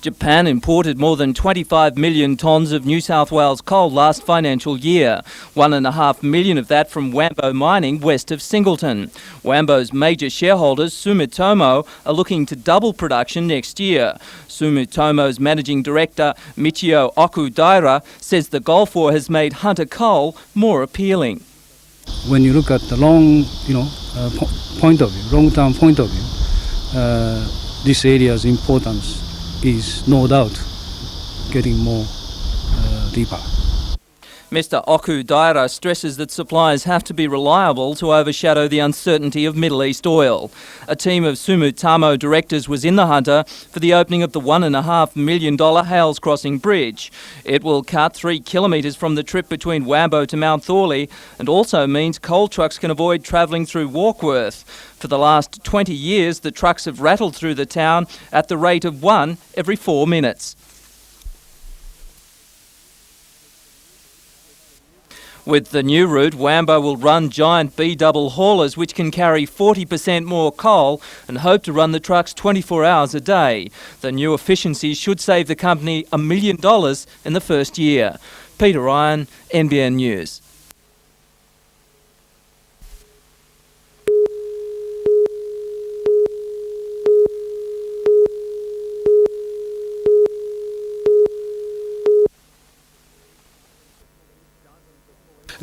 Japan imported more than 25 million tonnes of New South Wales coal last financial year, 1.5 million of that from Wambo Mining west of Singleton. Wambo's major shareholders, Sumitomo, are looking to double production next year. Sumitomo's managing director, Michio Okudaira, says the Gulf War has made Hunter coal more appealing. When you look at the long-term point of view, this area's importance is no doubt getting more deeper. Mr. Okudaira stresses that supplies have to be reliable to overshadow the uncertainty of Middle East oil. A team of Sumitomo directors was in the Hunter for the opening of the $1.5 million Hales Crossing Bridge. It will cut 3 kilometres from the trip between Wambo to Mount Thorley and also means coal trucks can avoid travelling through Warkworth. For the last 20 years, the trucks have rattled through the town at the rate of 1 every 4 minutes. With the new route, Wambo will run giant B-double haulers which can carry 40% more coal and hope to run the trucks 24 hours a day. The new efficiencies should save the company $1 million in the first year. Peter Ryan, NBN News.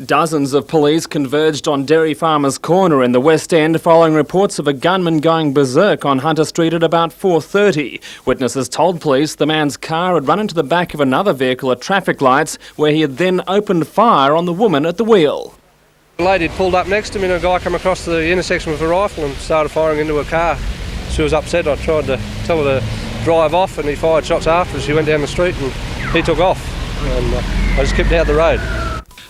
Dozens of police converged on Dairy Farmers Corner in the West End following reports of a gunman going berserk on Hunter Street at about 4:30. Witnesses told police the man's car had run into the back of another vehicle at traffic lights, where he had then opened fire on the woman at the wheel. A lady had pulled up next to me and a guy came across the intersection with a rifle and started firing into her car. She was upset. I tried to tell her to drive off and he fired shots after her. She went down the street and he took off and I just kept out the road.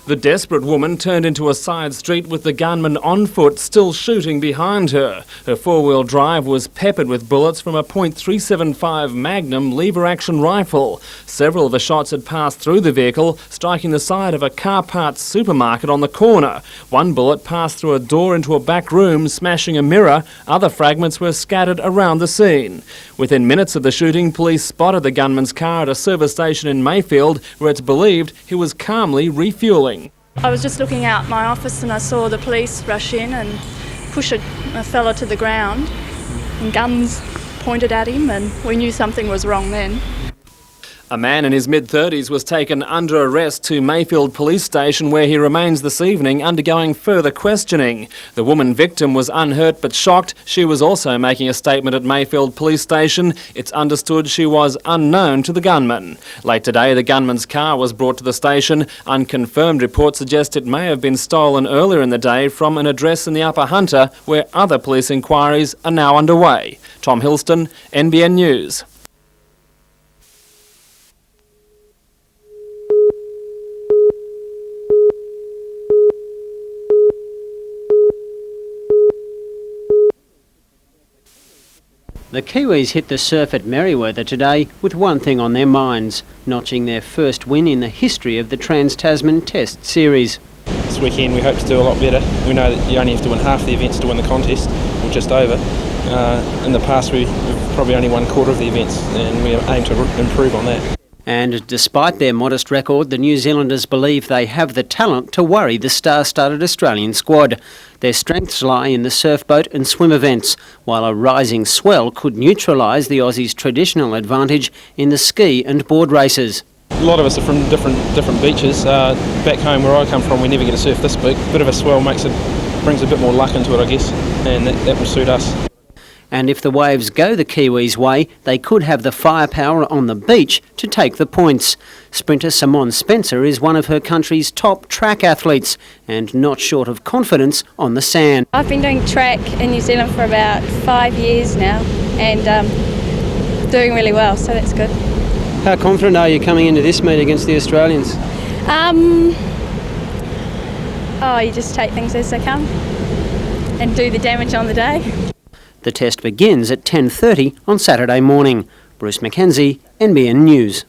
The desperate woman turned into a side street with the gunman on foot, still shooting behind her. Her four-wheel drive was peppered with bullets from a .375 Magnum lever-action rifle. Several of the shots had passed through the vehicle, striking the side of a car parts supermarket on the corner. One bullet passed through a door into a back room, smashing a mirror. Other fragments were scattered around the scene. Within minutes of the shooting, police spotted the gunman's car at a service station in Mayfield, where it's believed he was calmly refuelling. I was just looking out my office and I saw the police rush in and push a fella to the ground and guns pointed at him, and we knew something was wrong then. A man in his mid-30s was taken under arrest to Mayfield Police Station, where he remains this evening undergoing further questioning. The woman victim was unhurt but shocked. She was also making a statement at Mayfield Police Station. It's understood she was unknown to the gunman. Late today, the gunman's car was brought to the station. Unconfirmed reports suggest it may have been stolen earlier in the day from an address in the Upper Hunter, where other police inquiries are now underway. Tom Hilston, NBN News. The Kiwis hit the surf at Merewether today with one thing on their minds, notching their first win in the history of the Trans-Tasman Test Series. This weekend we hope to do a lot better. We know that you only have to win half the events to win the contest, or just over. In the past we've probably only won a quarter of the events, and we aim to improve on that. And despite their modest record, the New Zealanders believe they have the talent to worry the star-studded Australian squad. Their strengths lie in the surfboat and swim events, while a rising swell could neutralise the Aussies' traditional advantage in the ski and board races. A lot of us are from different beaches. Back home where I come from, we never get to surf this big. A bit of a swell brings a bit more luck into it, I guess, and that will suit us. And if the waves go the Kiwis' way, they could have the firepower on the beach to take the points. Sprinter Simone Spencer is one of her country's top track athletes and not short of confidence on the sand. I've been doing track in New Zealand for about 5 years now and doing really well, so that's good. How confident are you coming into this meet against the Australians? You just take things as they come and do the damage on the day. The test begins at 10:30 on Saturday morning. Bruce Mackenzie, NBN News.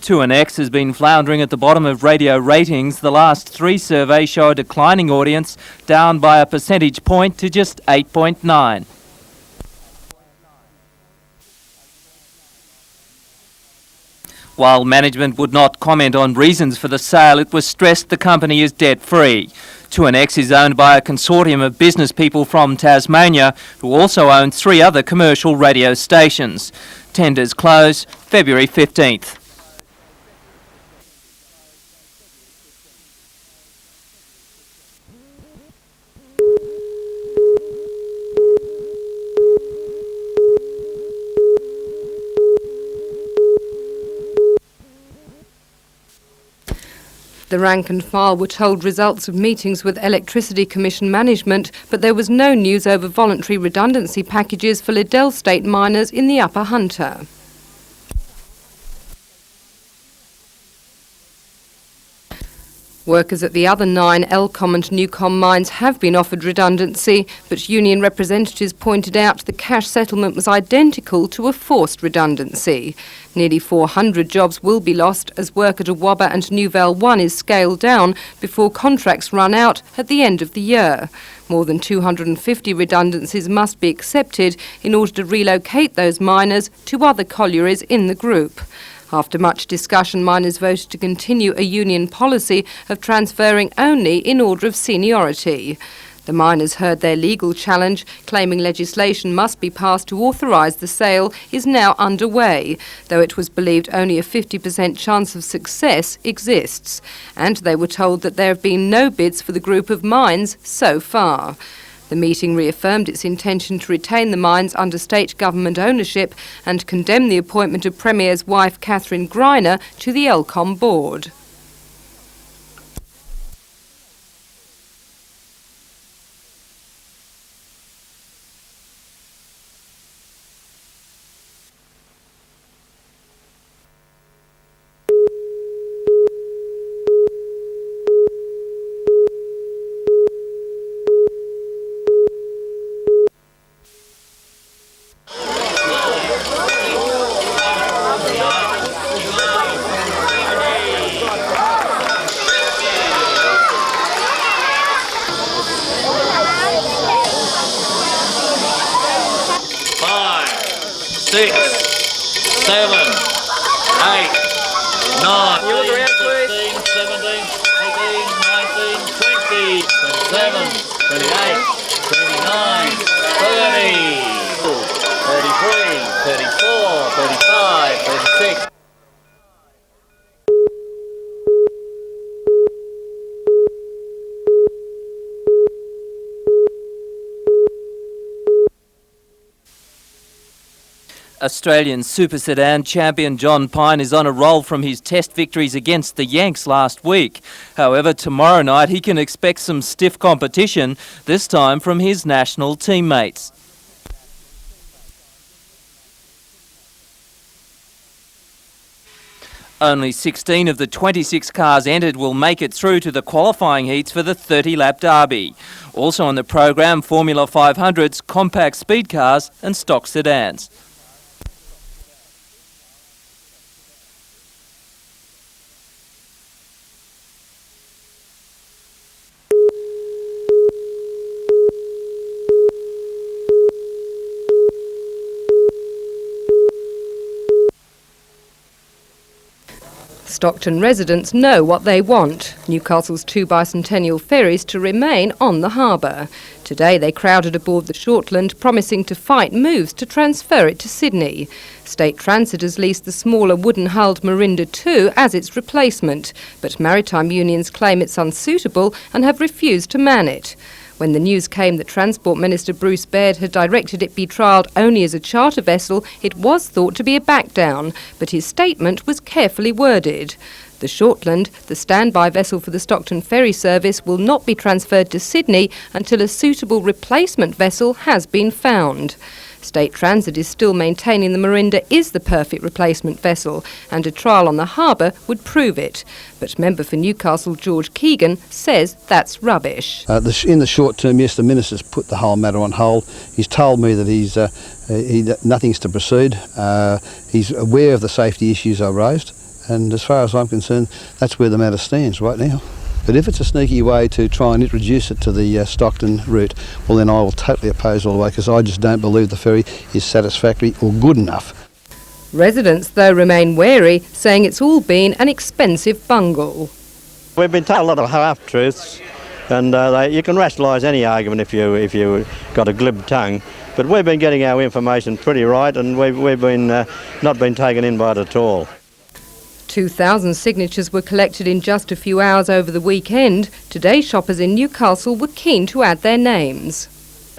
2NX has been floundering at the bottom of radio ratings. The last 3 surveys show a declining audience, down by a percentage point to just 8.9. While management would not comment on reasons for the sale, it was stressed the company is debt-free. 2NX is owned by a consortium of business people from Tasmania who also own 3 other commercial radio stations. Tenders close February 15th. The rank and file were told results of meetings with Electricity Commission management, but there was no news over voluntary redundancy packages for Liddell State miners in the Upper Hunter. Workers at the other 9 Elcom and Newcom mines have been offered redundancy, but union representatives pointed out the cash settlement was identical to a forced redundancy. Nearly 400 jobs will be lost as work at Awabba and Newvale 1 is scaled down before contracts run out at the end of the year. More than 250 redundancies must be accepted in order to relocate those miners to other collieries in the group. After much discussion, miners voted to continue a union policy of transferring only in order of seniority. The miners heard their legal challenge, claiming legislation must be passed to authorise the sale, is now underway, though it was believed only a 50% chance of success exists. And they were told that there have been no bids for the group of mines so far. The meeting reaffirmed its intention to retain the mines under state government ownership and condemned the appointment of Premier's wife Catherine Greiner to the Elcom board. Australian super sedan champion John Pine is on a roll from his test victories against the Yanks last week. However, tomorrow night he can expect some stiff competition, this time from his national teammates. Only 16 of the 26 cars entered will make it through to the qualifying heats for the 30-lap derby. Also on the program, Formula 500s, compact speed cars and stock sedans. Stockton residents know what they want: Newcastle's 2 bicentennial ferries to remain on the harbour. Today they crowded aboard the Shortland, promising to fight moves to transfer it to Sydney. State Transit has leased the smaller wooden-hulled Marinda 2 as its replacement, but maritime unions claim it's unsuitable and have refused to man it. When the news came that Transport Minister Bruce Baird had directed it be trialled only as a charter vessel, it was thought to be a back-down, but his statement was carefully worded. The Shortland, the standby vessel for the Stockton ferry service, will not be transferred to Sydney until a suitable replacement vessel has been found. State Transit is still maintaining the Marinda is the perfect replacement vessel, and a trial on the harbour would prove it. But member for Newcastle George Keegan says that's rubbish. In the short term, yes, the Minister's put the whole matter on hold. He's told me that nothing's to proceed. He's aware of the safety issues I raised, And as far as I'm concerned, that's where the matter stands right now. But if it's a sneaky way to try and introduce it to the Stockton route, well then I will totally oppose all the way, because I just don't believe the ferry is satisfactory or good enough. Residents, though, remain wary, saying it's all been an expensive bungle. We've been told a lot of half-truths, and you can rationalise any argument if you got a glib tongue. But we've been getting our information pretty right, and we've been not been taken in by it at all. 2,000 signatures were collected in just a few hours over the weekend. Today, shoppers in Newcastle were keen to add their names.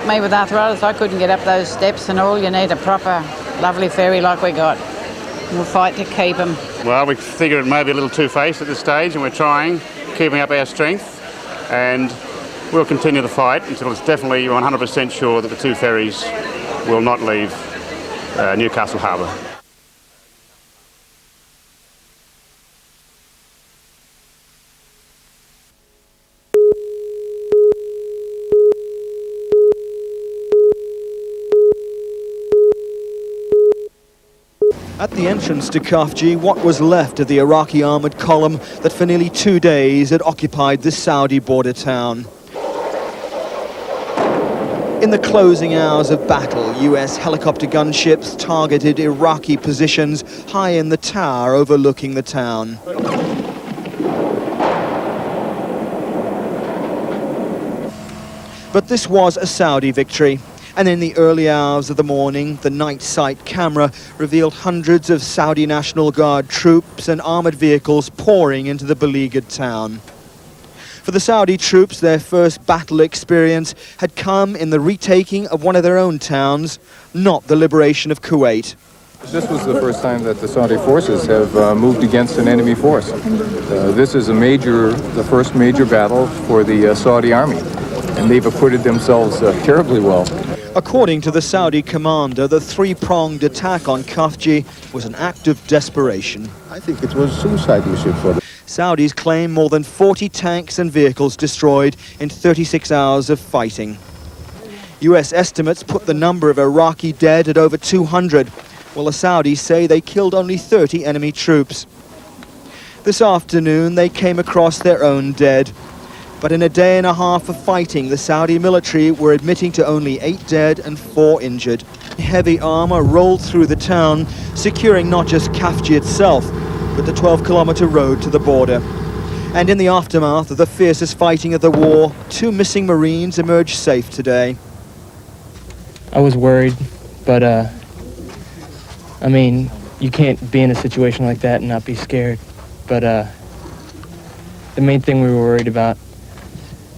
Me with arthritis, I couldn't get up those steps, and all you need a proper, lovely ferry like we got. We'll fight to keep them. Well, we figure it may be a little two-faced at this stage, and we're trying, keeping up our strength, and we'll continue the fight until it's definitely 100% sure that the two ferries will not leave Newcastle Harbour. At the entrance to Kafji, what was left of the Iraqi armoured column that for nearly 2 days had occupied the Saudi border town. In the closing hours of battle, US helicopter gunships targeted Iraqi positions high in the tower overlooking the town. But this was a Saudi victory. And in the early hours of the morning, the night sight camera revealed hundreds of Saudi National Guard troops and armoured vehicles pouring into the beleaguered town. For the Saudi troops, their first battle experience had come in the retaking of one of their own towns, not the liberation of Kuwait. This was the first time that the Saudi forces have moved against an enemy force. This is the first major battle for the Saudi army, and they've acquitted themselves terribly well. According to the Saudi commander, the three-pronged attack on Kafji was an act of desperation. I think it was suicide mission for them. Saudis claim more than 40 tanks and vehicles destroyed in 36 hours of fighting. US estimates put the number of Iraqi dead at over 200, while the Saudis say they killed only 30 enemy troops. This afternoon, they came across their own dead. But in a day and a half of fighting, the Saudi military were admitting to only 8 dead and 4 injured. Heavy armour rolled through the town, securing not just Kafji itself, but the 12-kilometre road to the border. And in the aftermath of the fiercest fighting of the war, 2 missing Marines emerged safe today. I was worried, but I mean, you can't be in a situation like that and not be scared. But the main thing we were worried about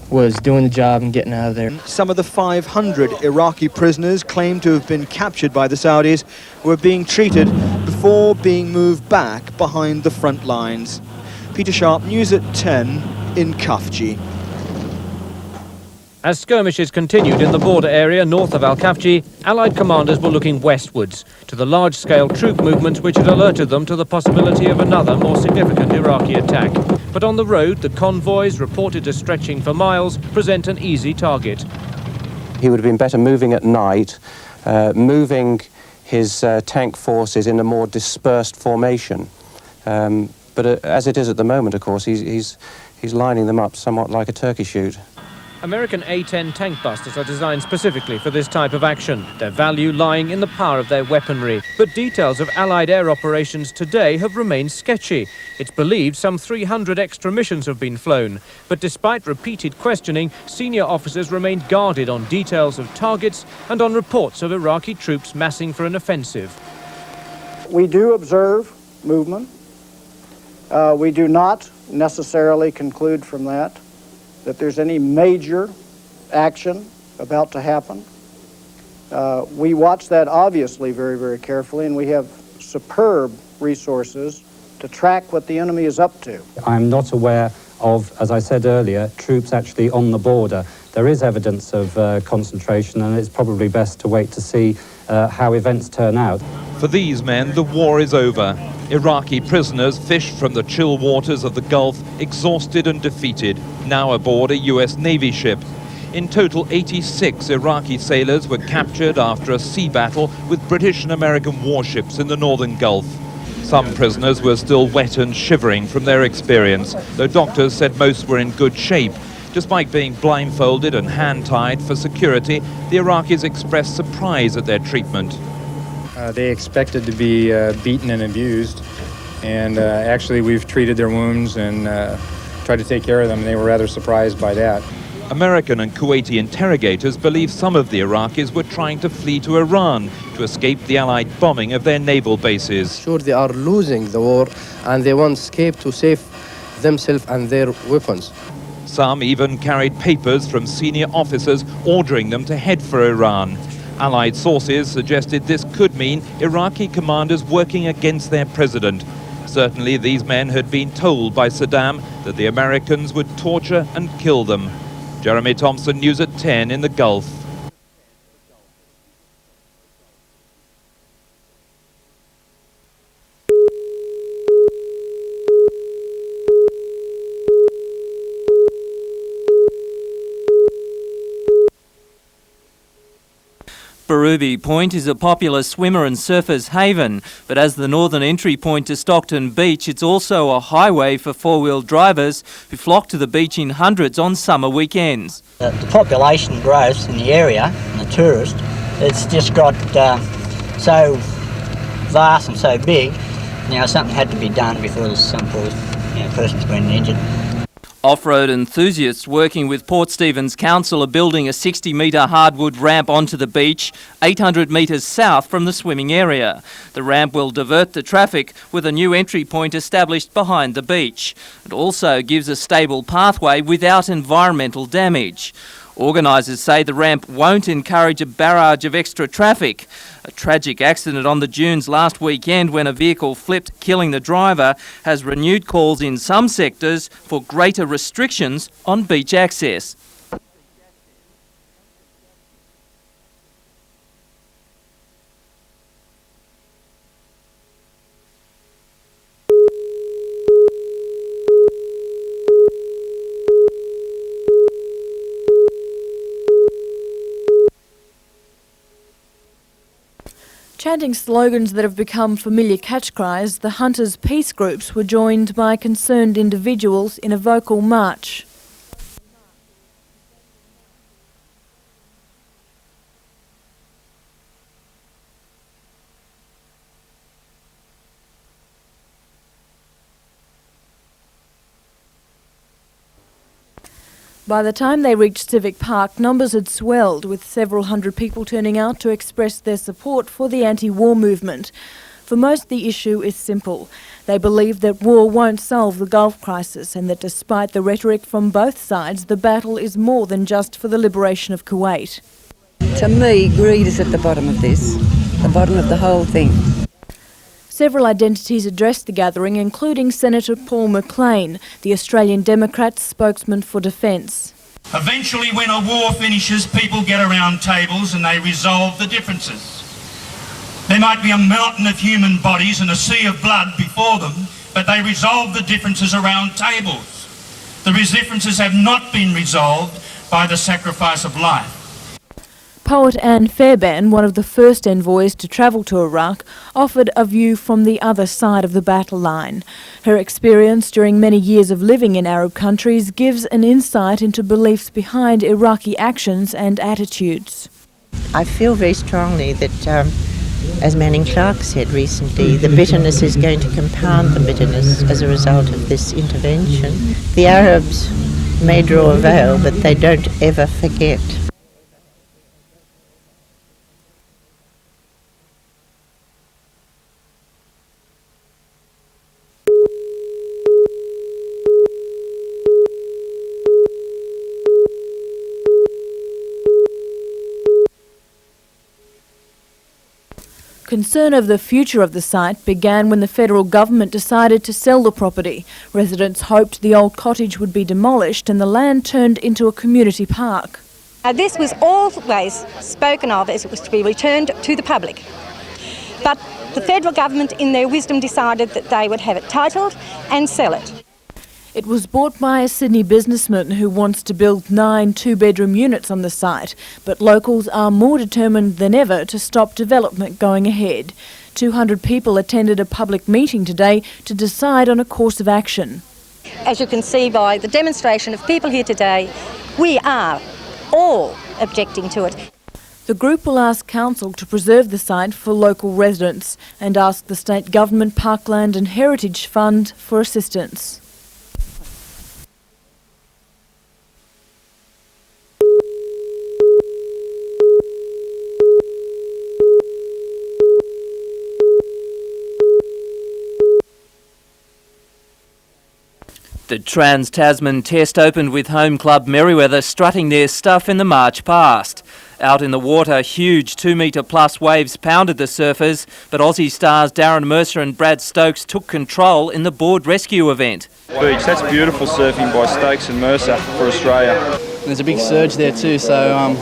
was doing the job and getting out of there. Some of the 500 Iraqi prisoners claimed to have been captured by the Saudis were being treated before being moved back behind the front lines. Peter Sharp, News at 10 in Kafji. As skirmishes continued in the border area north of Al-Kafji, Allied commanders were looking westwards to the large-scale troop movements which had alerted them to the possibility of another more significant Iraqi attack. But on the road, the convoys, reported as stretching for miles, present an easy target. He would have been better moving at night, moving his tank forces in a more dispersed formation. But as it is at the moment, of course, he's lining them up somewhat like a turkey shoot. American A-10 tank busters are designed specifically for this type of action, their value lying in the power of their weaponry. But details of Allied air operations today have remained sketchy. It's believed some 300 extra missions have been flown. But despite repeated questioning, senior officers remained guarded on details of targets and on reports of Iraqi troops massing for an offensive. We do observe movement. We do not necessarily conclude from that there's any major action about to happen. We watch that obviously very, very carefully, and we have superb resources to track what the enemy is up to. I'm not aware of, as I said earlier, troops actually on the border. There is evidence of concentration, and it's probably best to wait to see how events turn out. For these men, the war is over. Iraqi prisoners fished from the chill waters of the Gulf, exhausted and defeated, now aboard a US Navy ship. In total, 86 Iraqi sailors were captured after a sea battle with British and American warships in the northern Gulf. Some prisoners were still wet and shivering from their experience, though doctors said most were in good shape. Despite being blindfolded and hand-tied for security, the Iraqis expressed surprise at their treatment. They expected to be beaten and abused, and actually we've treated their wounds and tried to take care of them. They were rather surprised by that. American and Kuwaiti interrogators believe some of the Iraqis were trying to flee to Iran to escape the Allied bombing of their naval bases. Sure, they are losing the war and they want to escape to save themselves and their weapons. Some even carried papers from senior officers ordering them to head for Iran. Allied sources suggested this could mean Iraqi commanders working against their president. Certainly these men had been told by Saddam that the Americans would torture and kill them. Jeremy Thompson, News at 10 in the Gulf. Barruby Point is a popular swimmer and surfers' haven, but as the northern entry point to Stockton Beach, it's also a highway for four-wheel drivers who flock to the beach in hundreds on summer weekends. The population growth in the area, and the tourist, it's just got so vast and so big, something had to be done before some poor person's been injured. Off-road enthusiasts working with Port Stephens Council are building a 60-metre hardwood ramp onto the beach, 800 metres south from the swimming area. The ramp will divert the traffic with a new entry point established behind the beach. It also gives a stable pathway without environmental damage. Organisers say the ramp won't encourage a barrage of extra traffic. A tragic accident on the dunes last weekend when a vehicle flipped, killing the driver, has renewed calls in some sectors for greater restrictions on beach access. Chanting slogans that have become familiar catch cries, the Hunters' peace groups were joined by concerned individuals in a vocal march. By the time they reached Civic Park, numbers had swelled, with several hundred people turning out to express their support for the anti-war movement. For most, the issue is simple. They believe that war won't solve the Gulf crisis and that despite the rhetoric from both sides, the battle is more than just for the liberation of Kuwait. To me, greed is at the bottom of this, the bottom of the whole thing. Several identities addressed the gathering, including Senator Paul McLean, the Australian Democrats' spokesman for defence. Eventually, when a war finishes, people get around tables and they resolve the differences. There might be a mountain of human bodies and a sea of blood before them, but they resolve the differences around tables. The differences have not been resolved by the sacrifice of life. Poet Anne Fairbairn, one of the first envoys to travel to Iraq, offered a view from the other side of the battle line. Her experience during many years of living in Arab countries gives an insight into beliefs behind Iraqi actions and attitudes. I feel very strongly that, as Manning Clark said recently, the bitterness is going to compound the bitterness as a result of this intervention. The Arabs may draw a veil, but they don't ever forget. Concern of the future of the site began when the federal government decided to sell the property. Residents hoped the old cottage would be demolished and the land turned into a community park. This was always spoken of as it was to be returned to the public. But the federal government, in their wisdom, decided that they would have it titled and sell it. It was bought by a Sydney businessman who wants to build 9 two-bedroom units on the site, but locals are more determined than ever to stop development going ahead. 200 people attended a public meeting today to decide on a course of action. As you can see by the demonstration of people here today, we are all objecting to it. The group will ask Council to preserve the site for local residents and ask the State Government Parkland and Heritage Fund for assistance. The Trans-Tasman Test opened with home club Merewether strutting their stuff in the March past. Out in the water, huge 2-metre plus waves pounded the surfers, but Aussie stars Darren Mercer and Brad Stokes took control in the board rescue event. Beach, that's beautiful surfing by Stokes and Mercer for Australia. There's a big surge there too, so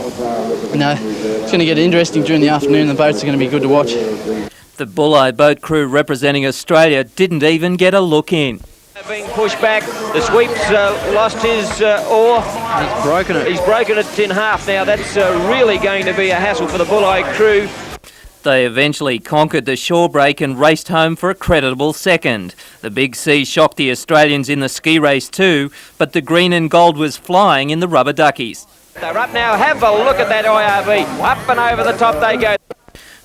it's going to get interesting during the afternoon. The boats are going to be good to watch. The Bulli boat crew representing Australia didn't even get a look in. Being pushed back, the sweep's lost his oar. He's broken it. He's broken it in half now. That's really going to be a hassle for the Bulli crew. They eventually conquered the shore break and raced home for a creditable second. The big sea shocked the Australians in the ski race too, but the green and gold was flying in the rubber duckies. They're up now. Have a look at that IRV. Up and over the top they go.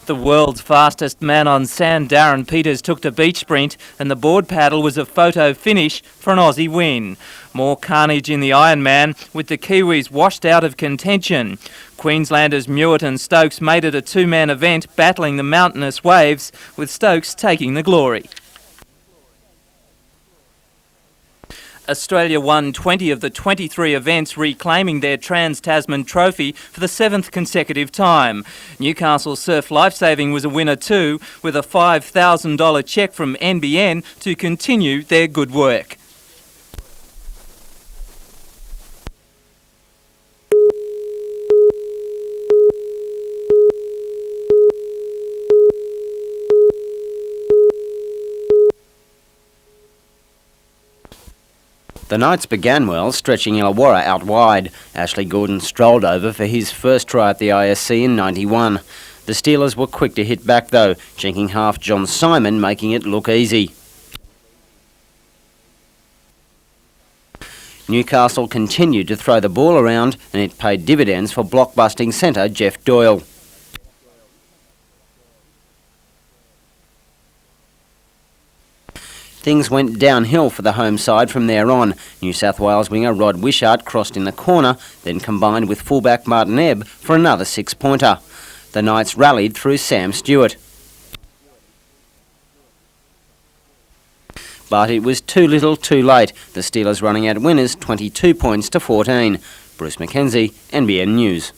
The world's fastest man on sand, Darren Peters, took the beach sprint and the board paddle was a photo finish for an Aussie win. More carnage in the Ironman with the Kiwis washed out of contention. Queenslanders Mewett and Stokes made it a two-man event battling the mountainous waves, with Stokes taking the glory. Australia won 20 of the 23 events, reclaiming their Trans-Tasman trophy for the 7th consecutive time. Newcastle Surf Lifesaving was a winner too, with a $5,000 cheque from NBN to continue their good work. The nights began well, stretching Illawarra out wide. Ashley Gordon strolled over for his first try at the ISC in '91. The Steelers were quick to hit back though, chinking half John Simon, making it look easy. Newcastle continued to throw the ball around and it paid dividends for blockbusting centre Jeff Doyle. Things went downhill for the home side from there on. New South Wales winger Rod Wishart crossed in the corner, then combined with fullback Martin Ebb for another 6-pointer. The Knights rallied through Sam Stewart. But it was too little too late. The Steelers running out winners 22 points to 14. Bruce McKenzie, NBN News.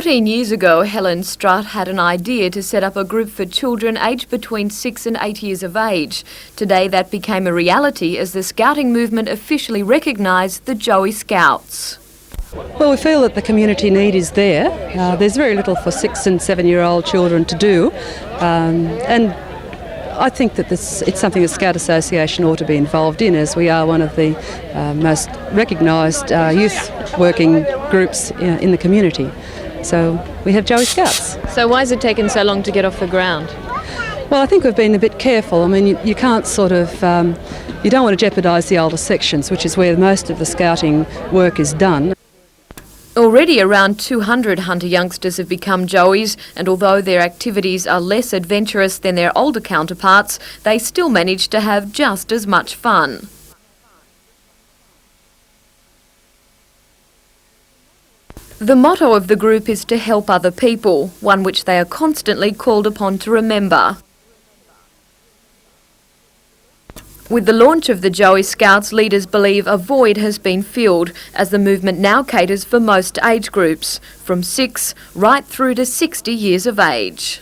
Years ago, Helen Strutt had an idea to set up a group for children aged between 6 and 8 years of age. Today that became a reality as the scouting movement officially recognised the Joey Scouts. Well, we feel that the community need is there. There's very little for 6 and 7-year-old children to do, and I think that it's something the Scout Association ought to be involved in, as we are one of the most recognised youth working groups in the community. So we have Joey Scouts. So why has it taken so long to get off the ground? Well, I think we've been a bit careful. I mean, you can't sort of, you don't want to jeopardise the older sections, which is where most of the scouting work is done. Already around 200 hunter youngsters have become joeys, and although their activities are less adventurous than their older counterparts, they still manage to have just as much fun. The motto of the group is to help other people, one which they are constantly called upon to remember. With the launch of the Joey Scouts, leaders believe a void has been filled, as the movement now caters for most age groups, from 6 right through to 60 years of age.